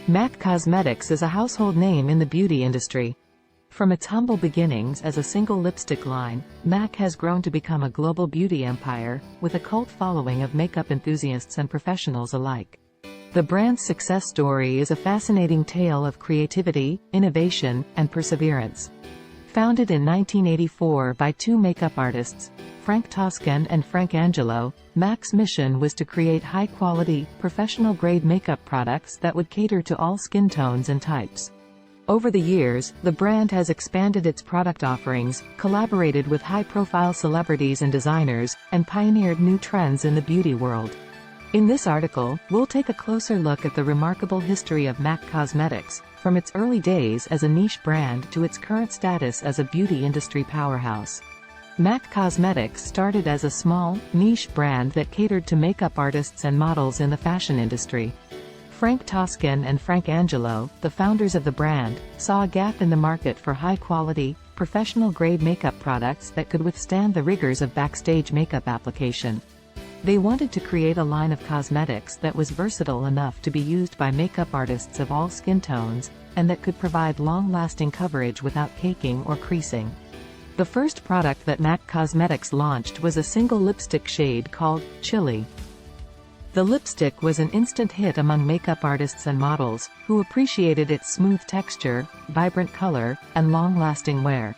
MAC Cosmetics is a household name in the beauty industry. From its humble beginnings as a single lipstick line, MAC has grown to become a global beauty empire, with a cult following of makeup enthusiasts and professionals alike. The brand's success story is a fascinating tale of creativity, innovation, and perseverance. Founded in 1984 by two makeup artists, Frank Toscan and Frank Angelo, MAC's mission was to create high-quality, professional-grade makeup products that would cater to all skin tones and types. Over the years, the brand has expanded its product offerings, collaborated with high-profile celebrities and designers, and pioneered new trends in the beauty world. In this article, we'll take a closer look at the remarkable history of MAC Cosmetics, from its early days as a niche brand to its current status as a beauty industry powerhouse. MAC Cosmetics started as a small, niche brand that catered to makeup artists and models in the fashion industry. Frank Toscan and Frank Angelo, the founders of the brand, saw a gap in the market for high-quality, professional-grade makeup products that could withstand the rigors of backstage makeup application. They wanted to create a line of cosmetics that was versatile enough to be used by makeup artists of all skin tones, and that could provide long-lasting coverage without caking or creasing. The first product that MAC Cosmetics launched was a single lipstick shade called Chili. The lipstick was an instant hit among makeup artists and models, who appreciated its smooth texture, vibrant color, and long-lasting wear.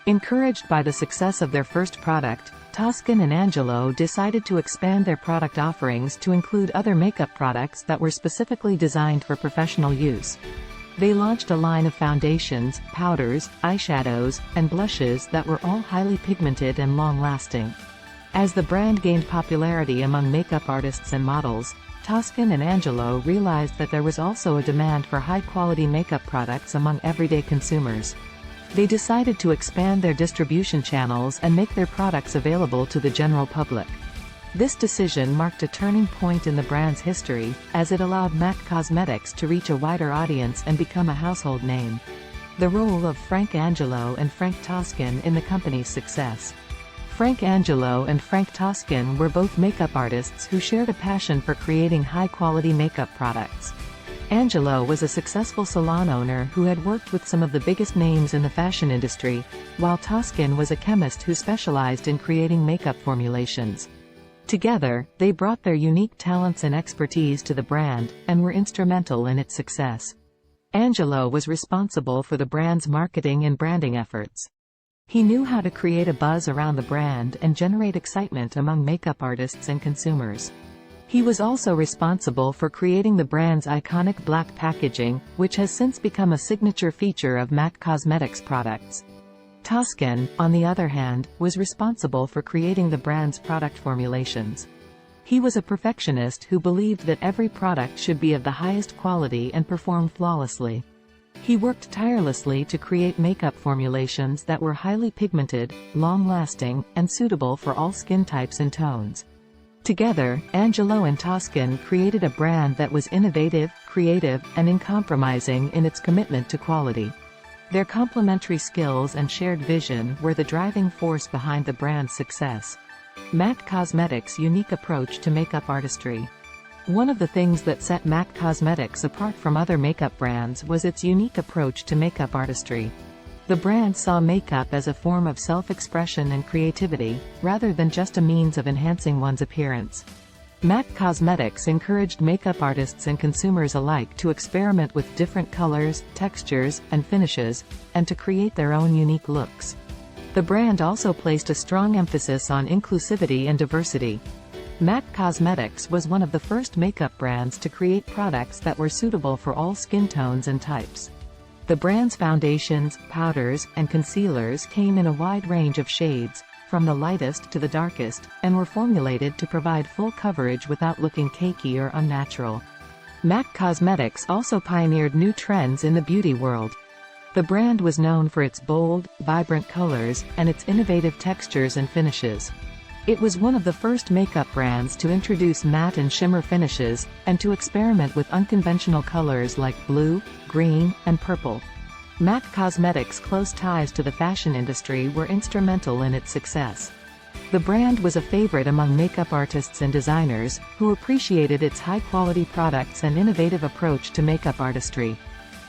Encouraged by the success of their first product, Toscan and Angelo decided to expand their product offerings to include other makeup products that were specifically designed for professional use. They launched a line of foundations, powders, eyeshadows, and blushes that were all highly pigmented and long-lasting. As the brand gained popularity among makeup artists and models, Toscan and Angelo realized that there was also a demand for high-quality makeup products among everyday consumers. They decided to expand their distribution channels and make their products available to the general public. This decision marked a turning point in the brand's history, as it allowed MAC Cosmetics to reach a wider audience and become a household name. The role of Frank Angelo and Frank Toscan in the company's success. Frank Angelo and Frank Toscan were both makeup artists who shared a passion for creating high-quality makeup products. Angelo was a successful salon owner who had worked with some of the biggest names in the fashion industry, while Toscan was a chemist who specialized in creating makeup formulations. Together, they brought their unique talents and expertise to the brand, and were instrumental in its success. Angelo was responsible for the brand's marketing and branding efforts. He knew how to create a buzz around the brand and generate excitement among makeup artists and consumers. He was also responsible for creating the brand's iconic black packaging, which has since become a signature feature of MAC Cosmetics products. Toscan, on the other hand, was responsible for creating the brand's product formulations. He was a perfectionist who believed that every product should be of the highest quality and perform flawlessly. He worked tirelessly to create makeup formulations that were highly pigmented, long-lasting, and suitable for all skin types and tones. Together, Angelo and Toscan created a brand that was innovative, creative, and uncompromising in its commitment to quality. Their complementary skills and shared vision were the driving force behind the brand's success. MAC Cosmetics' unique approach to makeup artistry. One of the things that set MAC Cosmetics apart from other makeup brands was its unique approach to makeup artistry. The brand saw makeup as a form of self-expression and creativity, rather than just a means of enhancing one's appearance. MAC Cosmetics encouraged makeup artists and consumers alike to experiment with different colors, textures, and finishes, and to create their own unique looks. The brand also placed a strong emphasis on inclusivity and diversity. MAC Cosmetics was one of the first makeup brands to create products that were suitable for all skin tones and types. The brand's foundations, powders, and concealers came in a wide range of shades, from the lightest to the darkest, and were formulated to provide full coverage without looking cakey or unnatural. MAC Cosmetics also pioneered new trends in the beauty world. The brand was known for its bold, vibrant colors, and its innovative textures and finishes. It was one of the first makeup brands to introduce matte and shimmer finishes, and to experiment with unconventional colors like blue, green, and purple. MAC Cosmetics' close ties to the fashion industry were instrumental in its success. The brand was a favorite among makeup artists and designers, who appreciated its high-quality products and innovative approach to makeup artistry.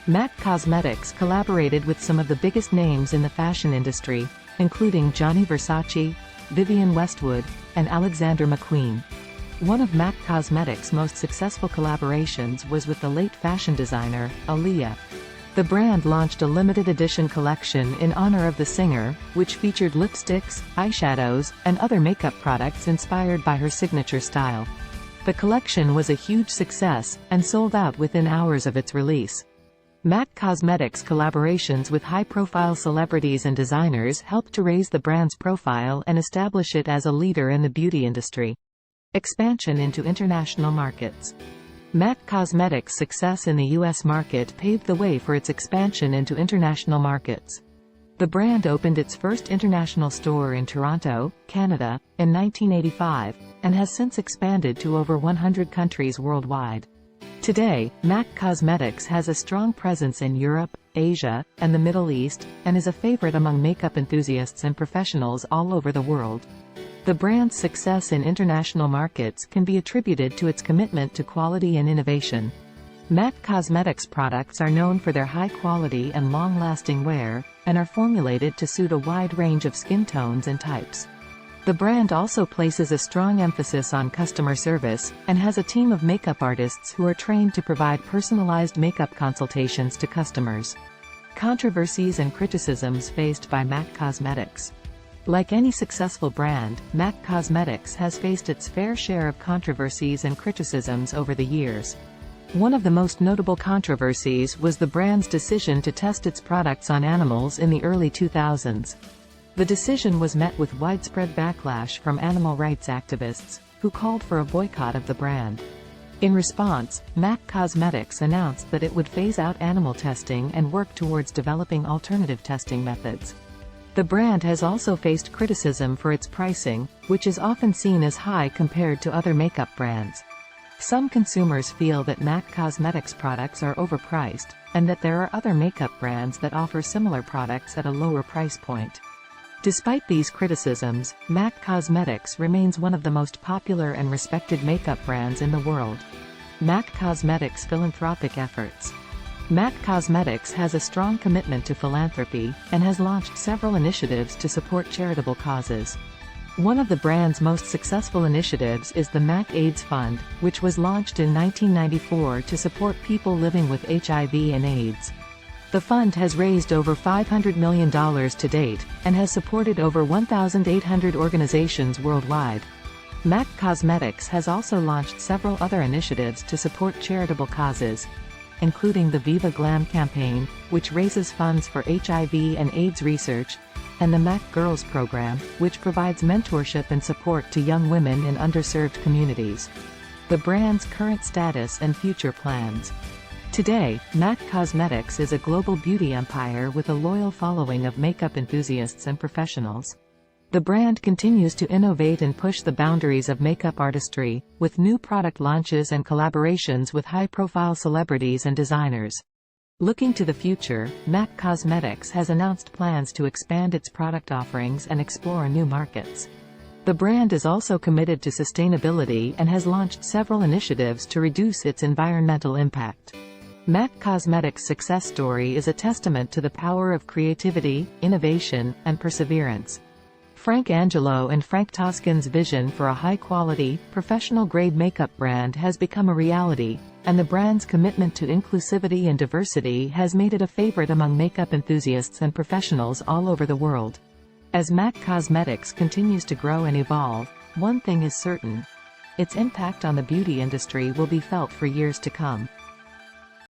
MAC Cosmetics collaborated with some of the biggest names in the fashion industry, including Gianni Versace, Vivienne Westwood, and Alexander McQueen. One of MAC Cosmetics' most successful collaborations was with the late fashion designer, Aaliyah. The brand launched a limited edition collection in honor of the singer, which featured lipsticks, eyeshadows, and other makeup products inspired by her signature style. The collection was a huge success, and sold out within hours of its release. MAC Cosmetics' collaborations with high-profile celebrities and designers helped to raise the brand's profile and establish it as a leader in the beauty industry. Expansion into international markets. MAC Cosmetics' success in the U.S. market paved the way for its expansion into international markets. The brand opened its first international store in Toronto, Canada, in 1985, and has since expanded to over 100 countries worldwide. Today, MAC Cosmetics has a strong presence in Europe, Asia, and the Middle East, and is a favorite among makeup enthusiasts and professionals all over the world. The brand's success in international markets can be attributed to its commitment to quality and innovation. MAC Cosmetics products are known for their high quality and long-lasting wear, and are formulated to suit a wide range of skin tones and types. The brand also places a strong emphasis on customer service, and has a team of makeup artists who are trained to provide personalized makeup consultations to customers. Controversies and criticisms faced by MAC Cosmetics. Like any successful brand, MAC Cosmetics has faced its fair share of controversies and criticisms over the years. One of the most notable controversies was the brand's decision to test its products on animals in the early 2000s. The decision was met with widespread backlash from animal rights activists, who called for a boycott of the brand. In response, MAC Cosmetics announced that it would phase out animal testing and work towards developing alternative testing methods. The brand has also faced criticism for its pricing, which is often seen as high compared to other makeup brands. Some consumers feel that MAC Cosmetics products are overpriced, and that there are other makeup brands that offer similar products at a lower price point. Despite these criticisms, MAC Cosmetics remains one of the most popular and respected makeup brands in the world. MAC Cosmetics' philanthropic efforts. MAC Cosmetics has a strong commitment to philanthropy, and has launched several initiatives to support charitable causes. One of the brand's most successful initiatives is the MAC AIDS Fund, which was launched in 1994 to support people living with HIV and AIDS. The fund has raised over $500 million to date, and has supported over 1,800 organizations worldwide. MAC Cosmetics has also launched several other initiatives to support charitable causes, including the Viva Glam campaign, which raises funds for HIV and AIDS research, and the MAC Girls program, which provides mentorship and support to young women in underserved communities. The brand's current status and future plans. Today, MAC Cosmetics is a global beauty empire with a loyal following of makeup enthusiasts and professionals. The brand continues to innovate and push the boundaries of makeup artistry, with new product launches and collaborations with high-profile celebrities and designers. Looking to the future, MAC Cosmetics has announced plans to expand its product offerings and explore new markets. The brand is also committed to sustainability and has launched several initiatives to reduce its environmental impact. MAC Cosmetics' success story is a testament to the power of creativity, innovation, and perseverance. Frank Angelo and Frank Toscan's vision for a high-quality, professional-grade makeup brand has become a reality, and the brand's commitment to inclusivity and diversity has made it a favorite among makeup enthusiasts and professionals all over the world. As MAC Cosmetics continues to grow and evolve, one thing is certain: its impact on the beauty industry will be felt for years to come.